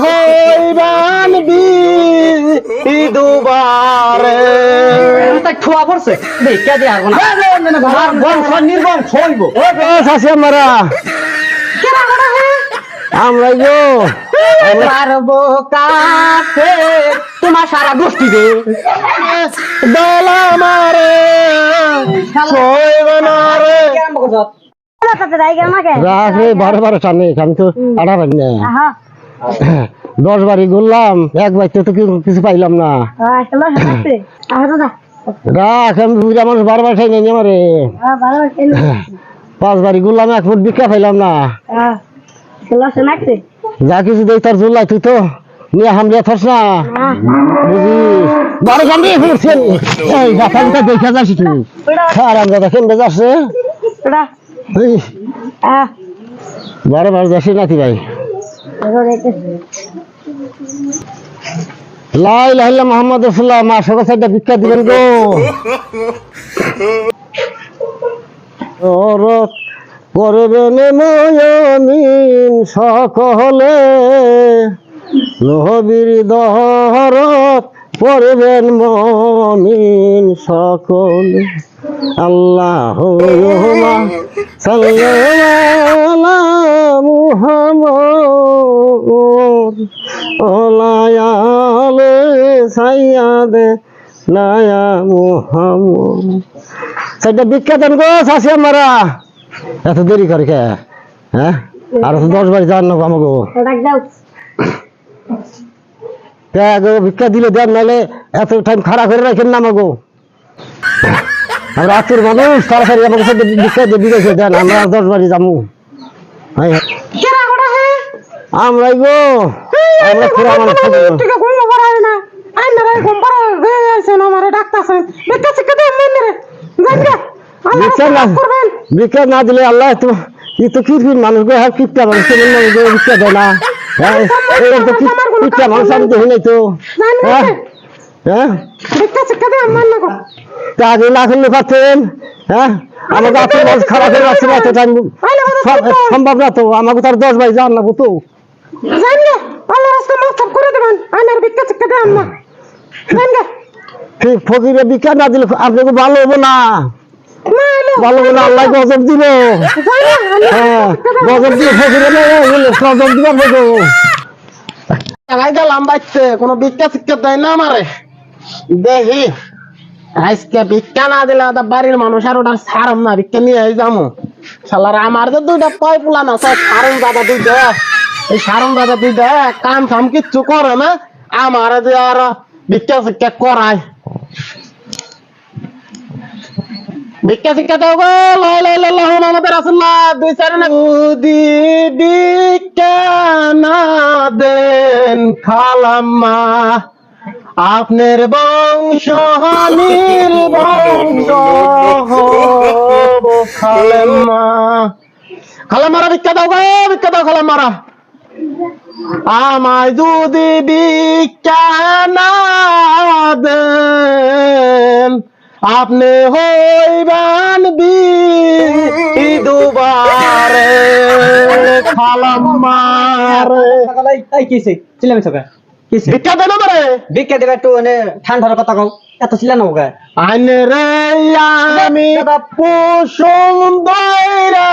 হইবান দুবারে ঠোয়া পড়ছে ভিক্ষা দিয়ে আসবো না আমার বংশ নির্বংশ হইব আছে আমরা আমরা গো পারবো কাছে তোমার সারা গোষ্ঠী রে দলা মারে সইবানারে রাখ রে 12 টানে আমি তো আড়া পাই না 10 বাড়ি ঘুরলাম এক বাইতে তো কিছু পাইলাম না রাখ আমি বুঝা মানুষ 12 বার খাই নাই আমারে 5 বাড়ি ঘুরলাম এক ফুট ভিক্ষা পাইলাম না যা কিছু দেই তার জুলাই তুই তো নিয়ে হামলে থাস না বুঝি 12 গান্ডি ফিরছেন এই গাছাটা দেখা যাস তুই আর আমরা দেখেন যাচ্ছে 12 বার যাচ্ছি নাকি ভাই লা ইলাহা ইল্লাল্লাহ মুহাম্মাদুর রাসূলুল্লাহ মা সবার সাইডে ভিক্ষা দিবেন গো ওরত করবেন মুমিন সকলে নবীর দহরত করবেন মুমিন সকলে আল্লাহুম্মা সাল্লি আলা মুহাম্মদ ওয়া আলি সাইয়্যিদিনা মুহাম্মদ সেটা ভিক্ষা দেন গো চাচি আমারা এত দেরি করে কে হ্যাঁ আর 10 বাড়ি যান না আমাকে ভিক্ষা দিলে দেন নাহলে এত টাইম খারাপ করে রাখেন না আমাকে আমরা আত্মীয় মানুষ তাড়াতাড়ি আমাকে সাথে ভিক্ষা দিয়ে দিয়েছে দেন আমরা 10 বাড়ি যাবো আমরাই গো আমরা পুরা মানুষ ভিক্ষা না দিলে আল্লাহ তো কিরকির মানুষ গো হ্যাঁ কিপটা মানুষ ভিক্ষা দেয় না এরকম তো কিপটা মানুষ আমি দেখি নাই তো হ্যাঁ তা আগে না করলে পারতেন হ্যাঁ আমাকে আপনার মানুষ খারাপ হয়ে যাচ্ছে না এত টাইম সম্ভব না তো আমাকে তার 10 বাই যান না তো ফকিরে ভিক্ষা না দিলে আপনাকে ভালো হবো না ভালো হবো না আল্লাহ গজব দিব হ্যাঁ গজব দিয়ে ফকিরে গজব দিবার বলবো গেলাম বাইতে কোনো ভিক্ষা শিক্ষা দেয় না আমারে দেখি আজকে ভিক্ষা না দিলে বাড়ির মানুষ আর ওটা ছাড়ম না ভিক্ষা নিয়ে যাবো শালার আমার তো 2টা পয় পুলান আছে সারম দাদা 2টা এই সারম দাদা 2টা কাম ফাম কিচ্ছু করে না আমার যে আর ভিক্ষা শিক্ষা করায় ভিক্ষা শিক্ষা দাও গো লা ইলাহা ইল্লাল্লাহু মুহাম্মাদুর রাসূলুল্লাহ 2 না যদি ভিক্ষা না দেন খালাম্মা আপনার বংশ নির্বংশ খালাম্মা খালাম্মারা ভিক্ষা দাও গো ভিক্ষা দাও খালাম্মারা আমায় যদি ভিক্ষা না দেন আপনি হইবান দুবারে খালাম্মারে কিসে চিলামি সকা কিসে ভিক্ষা দেন আমারে ভিক্ষা দেবে একটু ঠান্ডার কথা কও এত চিল্লানো গা আইনে রে আমি কুসুম দইরা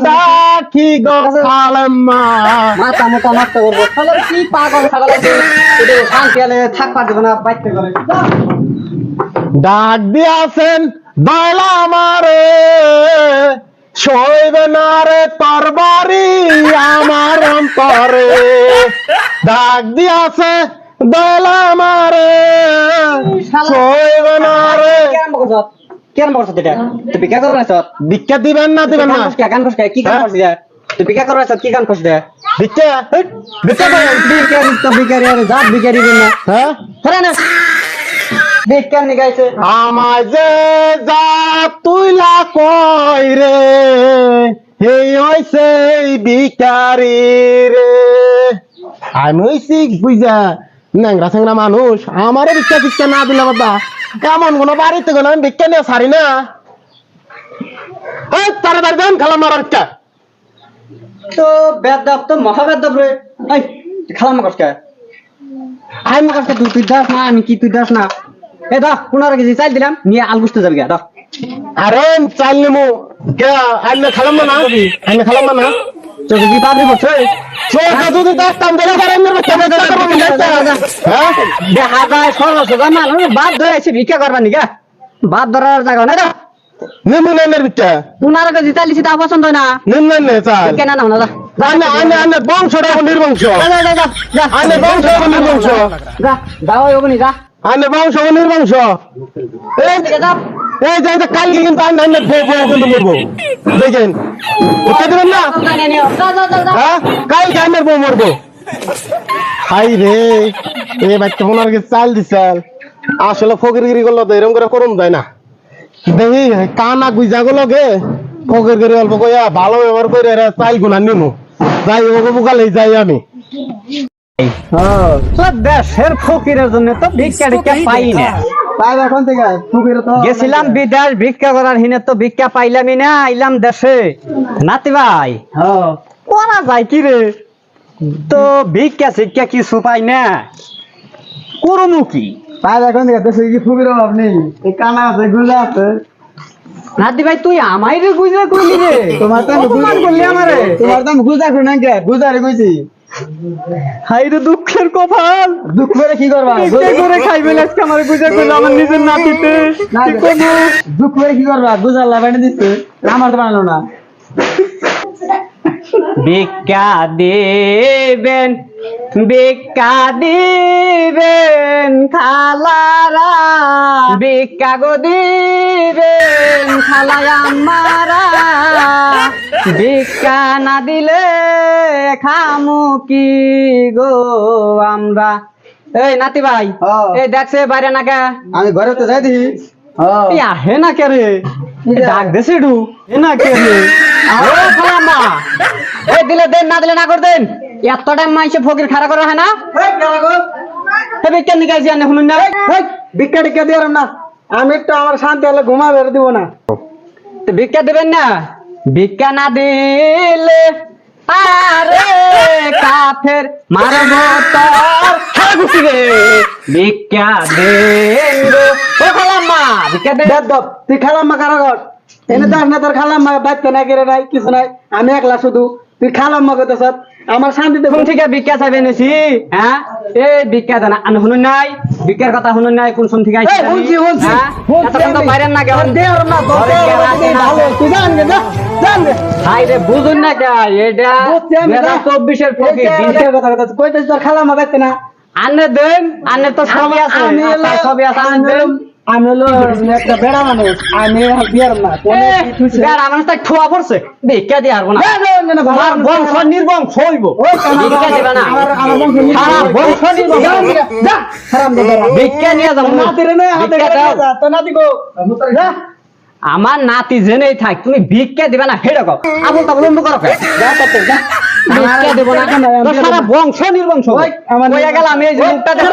ডাকি গো খালাম্মা মাথা মোটা নষ্ট করবো তাহলে কি পাগল ছাগল এটা শান্তি আলে থাকবা দেবে না বাইতে করে ডাক দিয়াছেন দয়লা আমারে সইবে না রে তোর বাড়ি আমার অন্তরে ডাক দিয়াছে দয়লা আমারে সইবে না রে কেন বলছ এটা তুই ভিক্ষা করছ ভিক্ষা দিবেন না দিবেন না গান করছ কি গান করছ তুই ভিক্ষা করছ কি গান করছ ভিক্ষা ভিক্ষা ভিখারি তো ভিখারি আরে জাত ভিখারি না হ্যাঁ ধরে না ভিক্ষা নিগাইছে আমায় যে যা তুইলা কই রে এই হইছে ভিখারি রে আমি হইছি বুঝা ন্যাংরা স্যাংরা মানুষ আমারে ভিক্ষা ভিক্ষা না দিলে বাবা কেমন কোন বাড়িতে গেলে আমি ভিক্ষা নিয়ে সারি না তাড়াতাড়ি দেন খালাম মারার ভিক্ষা তো বেদব তো মহাবেদব রে খালাম কষ্ট আমি কষ্ট তুই দাস না আমি কি তুই দাস না এ দা 15 কেজি চাল দিলাম নিয়ে আল গুছতে যাবি দা আরে চাল নেমু কে আইলে খালাম না আইলে খালাম না তোকে কি পাবলি করছে চোখে যদি দেখতাম বলে পারেন না হ্যাঁ দেখা যায় সরস জামাল বাদ ধরে আছে ভিক্ষা করবা নিকা বাদ ধরার জায়গা না নেমু নেমের বিটা 15 কেজি চাল দিছি তা পছন্দ হয় না নেম নে চাল কেন না না আনে আনে আনে বংশটা নির্বংশ যা আনে বংশ নির্বংশ যা দাও ওবনি যা আনে বংশ নির্বংশ এই যা এই যে কালকে কিন্তু আমি আনে কিন্তু মরবো দেখেন উঠতে দেবেন না হ্যাঁ কালকে আমি মরবো হাই রে এ বাচ্চা ওনার কাছে চাল দিছাল আসলে ফকিরগিরি করলো তো এরকম করে করুন যায় না দেখি কানা গুইজা গুলো গে ফকিরগিরি অল্প কইয়া ভালো ব্যবহার করে চাল গুনা নিমু যাই ওকে বুকালেই যাই আমি দেশের ফকিরের জন্য তো ভিক্ষা টিক্ষা পাই না তাই এখন থেকে ফকির তো গেছিলাম বিদেশ ভিক্ষা করার হিনে তো ভিক্ষা পাইলামই না আইলাম দেশে নাতি ভাই করা যায় কি রে তো ভিক্ষা শিক্ষা কিছু পাই না করমু কি তাই এখন থেকে দেশে কি ফকির অভাব নেই এই কানা আছে গুজা আছে নাতি ভাই তুই আমাই রে গুজরা কইলি রে তোমার তো অপমান করলি আমারে তোমার তো গুজা করি না কে গুজারে কইছি হাই রে দুঃখের কপাল দুঃখ করে কি করবা ভিক্ষা করে খাইবে আজকে আমার গুজরা কইলো আমার নিজের নাতিতে কি করবো দুঃখ করে কি করবা গুজার লাগাই দিচ্ছে আমার তো বানালো না ভিক্ষা দিবেন ভিক্ষা দিবেন খালারা ভিক্ষা গো দিবেন খালাই আমারা ভিক্ষা না দিলে খামু কি গো আমরা এই নাতি ভাই এই দেখছে বাইরে না কে আমি ঘরে তো যাই দিই হে না কে রে ডাক দেছে ডু হে না কে রে ও খালাম্মা এই দিলে দেন না দিলে না করে দেন এত টাইম মাইসে ফকির খাড়া করা হয় না হে ভিক্ষা নিকাইছি আনে শুনুন না ভিক্ষা টিক্ষা দিয়ে না আমি একটু আমার শান্তি হলে ঘুমা বের দিব না তো ভিক্ষা দেবেন না ভিক্ষা না দিলে আরে কাফের মারবো তোর খেলা ঘুষি রে ভিক্ষা দেন গো ও খালাম্মা ভিক্ষা দেন তুই খালাম্মা কারাগর এনে দাস না তোর খালাম্মা বাচ্চা না কেড়ে নাই কিছু নাই আমি একলা শুধু তুই খালাম্মা কত সব আমার শান্তিতে কোন থেকে ভিক্ষা চাইবে নেছি হ্যাঁ এই ভিক্ষা দেন আন শুনুন নাই ভিক্ষার কথা শুনুন নাই কোন শুন থেকে আইছি শুনছি এতক্ষণ তো বাইরেন না কেমন দে আর না ঘরে গেলা আছে না। ভালো তুই জান গে জান গে হাই রে বুঝুন না কে এটা বুঝছি আমি, যা। 2024 এর ফকির দিনটা কথা কথা কইতেছ তোর খালাম্মা বাচ্চা না আনে দেন আনে তো সবই আছে আমি আচ্ছা, সবই আছে আনে দেন আমি হলো একটা বেড়া মানুষ আমি বিয়ার না কোনে কি থুইছে বেড়া মানুষ তো ঠুয়া পড়ছে ভিক্ষা দিয়ে আসবো না আমার বংশ নির্বংশ হইব ভিক্ষা দিবে না সারা বংশ নির্বংশ যা হারাম দাদা ভিক্ষা নিয়ে যাবো না। নাতিরে নয় হাতে ভিক্ষা দাও। তো নাতি গো যা আমার নাতি জেনেই থাক তুমি ভিক্ষা দিবে না হেডে কও আবুল তাবুল অন্য করো যা করতে যা ভিক্ষা দেব না তো সারা বংশ নির্বংশ ওই, আমার কইয়া গেলাম এই যে মুখটা দেখ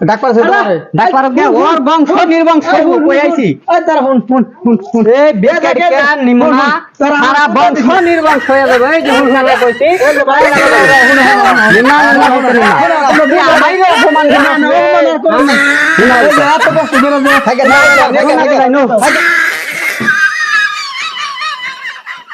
ডাক্তার সাহেব ডাক্তার ওর বংশ নির্বংশ কই আইছি এই তার ফোন ফোন ফোন ফোন এই ভিক্ষা টিকা নিমু না সারা বংশ নির্বংশ হয়ে যাবে এই যে হুলখালে কইছি নিনা নিনা হইতে না আমাইরে অপমান না না করো এত কষ্ট করে থাকে না